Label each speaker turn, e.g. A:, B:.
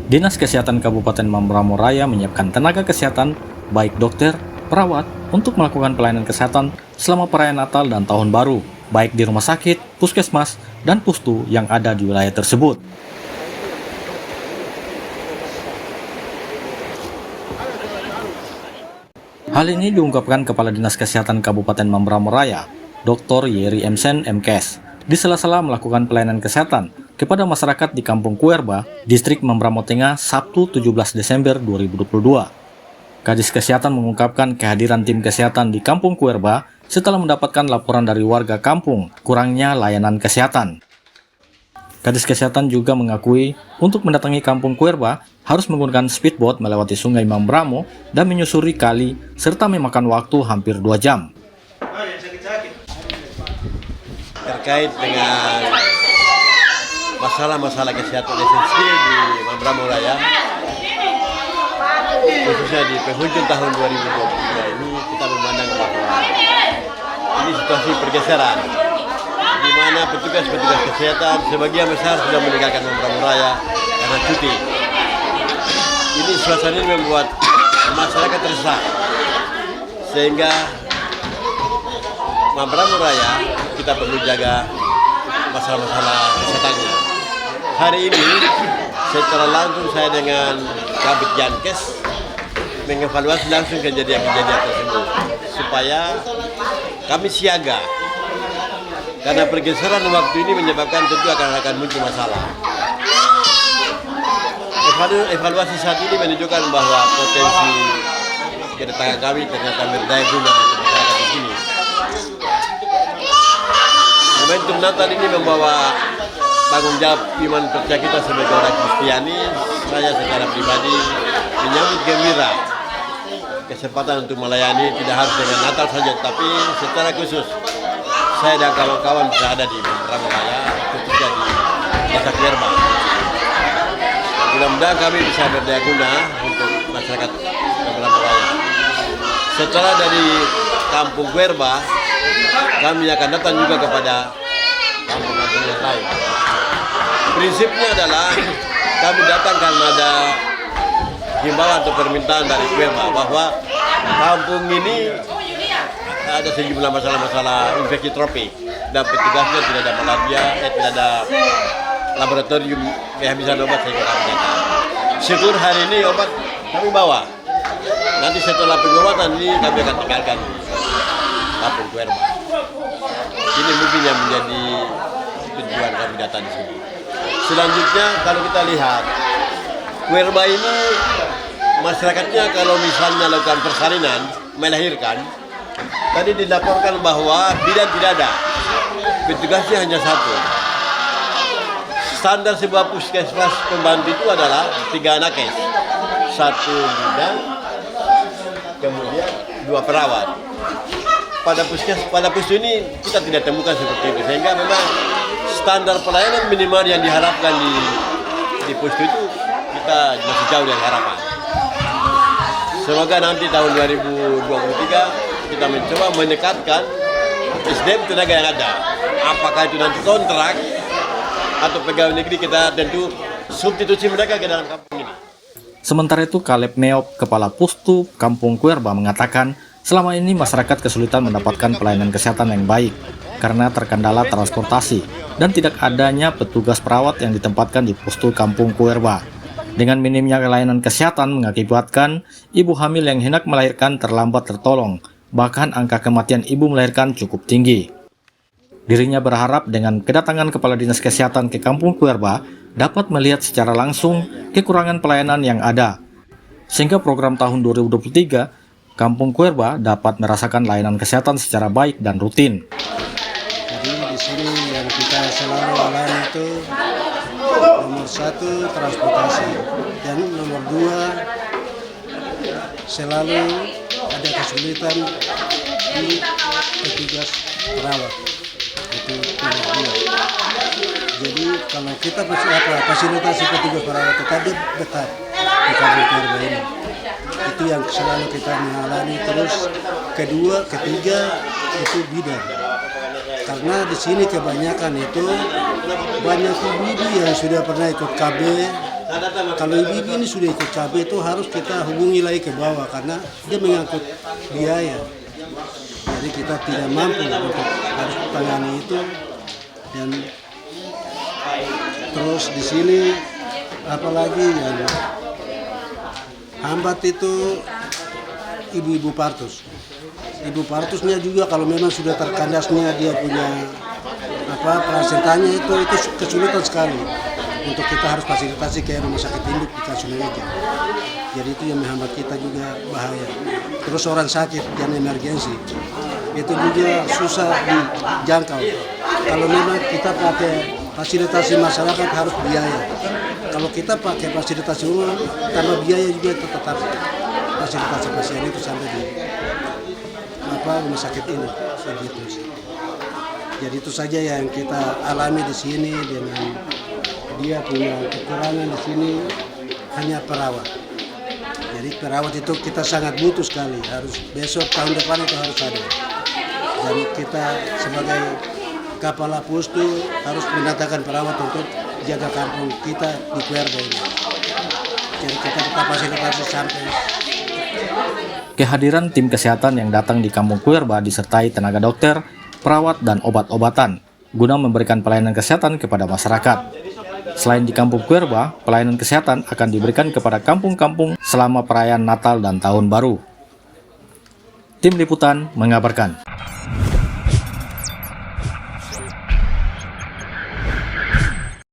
A: Dinas Kesehatan Kabupaten Mamberamo Raya menyiapkan tenaga kesehatan, baik dokter, perawat, untuk melakukan pelayanan kesehatan selama perayaan Natal dan Tahun Baru, baik di rumah sakit, puskesmas, dan pustu yang ada di wilayah tersebut. Hal ini diungkapkan Kepala Dinas Kesehatan Kabupaten Mamberamo Raya, Dr. Yeri Emsen MKes, di sela-sela melakukan pelayanan kesehatan kepada masyarakat di Kampung Kuerba, Distrik Mamberamo Tengah, Sabtu 17 Desember 2022. Kadis Kesehatan mengungkapkan kehadiran tim kesehatan di Kampung Kuerba setelah mendapatkan laporan dari warga kampung kurangnya layanan kesehatan. Kadis Kesehatan juga mengakui untuk mendatangi Kampung Kuerba harus menggunakan speedboat melewati Sungai Mamberamo dan menyusuri kali serta memakan waktu hampir 2 jam.
B: Terkait dengan masalah-masalah kesehatan esensial di Mamberamo Raya, khususnya di penghujung tahun 2023 ini, kita memandang bahwa ini situasi pergeseran, di mana petugas-petugas kesehatan sebagian besar sudah meninggalkan Mamberamo Raya karena cuti. Ini suasana ini membuat masyarakat resah, sehingga Mamberamo Raya kita perlu jaga masalah-masalah kesehatannya. Hari ini secara langsung saya dengan Kabid Jankes mengevaluasi langsung kejadian-kejadian tersebut supaya kami siaga, karena pergeseran waktu ini menyebabkan tentu akan muncul masalah. Evaluasi saat ini menunjukkan bahwa potensi kedatangan kami ternyata berdaya guna untuk masyarakat di sini. Momentum Natal ini membawa tanggung jawab iman percaya kita sebagai orang Kristiani. Saya secara pribadi menyambut gembira kesempatan untuk melayani, tidak harus dengan Natal saja, tapi secara khusus saya dan kawan-kawan bisa ada di Mamberamo Raya, khususnya di Desa Kuerba. Mudah-mudahan kami bisa berdaya guna untuk masyarakat Mamberamo Raya. Setelah dari Kampung Kuerba, kami akan datang juga kepada kampung-kampung yang lain. Prinsipnya adalah kami datang karena ada himbauan atau permintaan dari Kuerba bahwa kampung ini ada sejumlah masalah-masalah infeksi tropik dan petugasnya tidak ada malaria, tidak ada laboratorium kehabisan obat sehingga kami datang. Syukur hari ini obat kami bawa. Nanti setelah pengobatan ini kami akan tinggalkan Kampung Kuerba. Ini mungkin yang menjadi tujuan kami datang di sini. Selanjutnya kalau kita lihat Kuerba ini masyarakatnya kalau misalnya lakukan persalinan, melahirkan, tadi dilaporkan bahwa bidan tidak ada, petugasnya hanya satu. Standar sebuah puskesmas pembantu itu adalah 3 nakes, 1 bidan, kemudian 2 perawat. Pada puskesmas ini kita tidak temukan seperti itu, sehingga memang standar pelayanan minimal yang diharapkan di puskesmas itu kita masih jauh dari harapan. Semoga nanti tahun 2023 kita mencoba mendekatkan SDM tenaga yang ada. Apakah itu nanti kontrak atau pegawai negeri, kita tentu substitusi mereka ke dalam kampung ini.
A: Sementara itu, Kaleb Neop, Kepala Pustu Kampung Kuerba, mengatakan selama ini masyarakat kesulitan mendapatkan pelayanan kesehatan yang baik karena terkendala transportasi dan tidak adanya petugas perawat yang ditempatkan di Pustu Kampung Kuerba. Dengan minimnya layanan kesehatan mengakibatkan ibu hamil yang hendak melahirkan terlambat tertolong, bahkan angka kematian ibu melahirkan cukup tinggi. Dirinya berharap dengan kedatangan Kepala Dinas Kesehatan ke Kampung Kuerba dapat melihat secara langsung kekurangan pelayanan yang ada, sehingga program tahun 2023 Kampung Kuerba dapat merasakan layanan kesehatan secara baik dan rutin.
C: Jadi di sini yang kita selalu alami itu nomor 1 transportasi, dan nomor 2 selalu ada kesulitan di petugas perawat. Itu nomor 2. Jadi kalau kita fasilitasi petugas perawat tadi dekat di Kampung Kuerba ini, itu yang selalu kita mengalami. Terus ketiga itu bidan. Karena di sini kebanyakan itu banyak ibu yang sudah pernah ikut KB Kalau ibu-ibu ini sudah ikut cabai itu harus kita hubungi lagi ke bawah karena dia mengangkut biaya. Jadi kita tidak mampu untuk harus tangani itu. Dan terus di sini apalagi yang hambat itu ibu-ibu partus. Ibu partusnya juga kalau memang sudah terkandasnya dia punya plasentanya itu kesulitan sekali untuk kita harus fasilitasi kayak rumah sakit induk di Kasunaweja. Jadi itu yang menghambat kita juga bahaya. Terus orang sakit yang emergensi itu juga susah dijangkau. Kalau memang kita pakai fasilitasi masyarakat harus biaya. Kalau kita pakai fasilitasi umum tanpa biaya juga itu tetap fasilitasi pasien itu sampai di rumah sakit ini begitu sih. Jadi itu saja yang kita alami di sini dengan dia punya kekurangan di sini hanya perawat. Jadi perawat itu kita sangat butuh sekali. Harus besok tahun depan itu harus ada. Dan kita sebagai kepala pustu harus mendatangkan perawat untuk jaga kampung kita di Kuerba ini. Jadi kita tetap fasilitasi sampai.
A: Kehadiran tim kesehatan yang datang di Kampung Kuerba disertai tenaga dokter, perawat, dan obat-obatan guna memberikan pelayanan kesehatan kepada masyarakat. Selain di Kampung Kuerba, pelayanan kesehatan akan diberikan kepada kampung-kampung selama perayaan Natal dan Tahun Baru. Tim Liputan mengabarkan.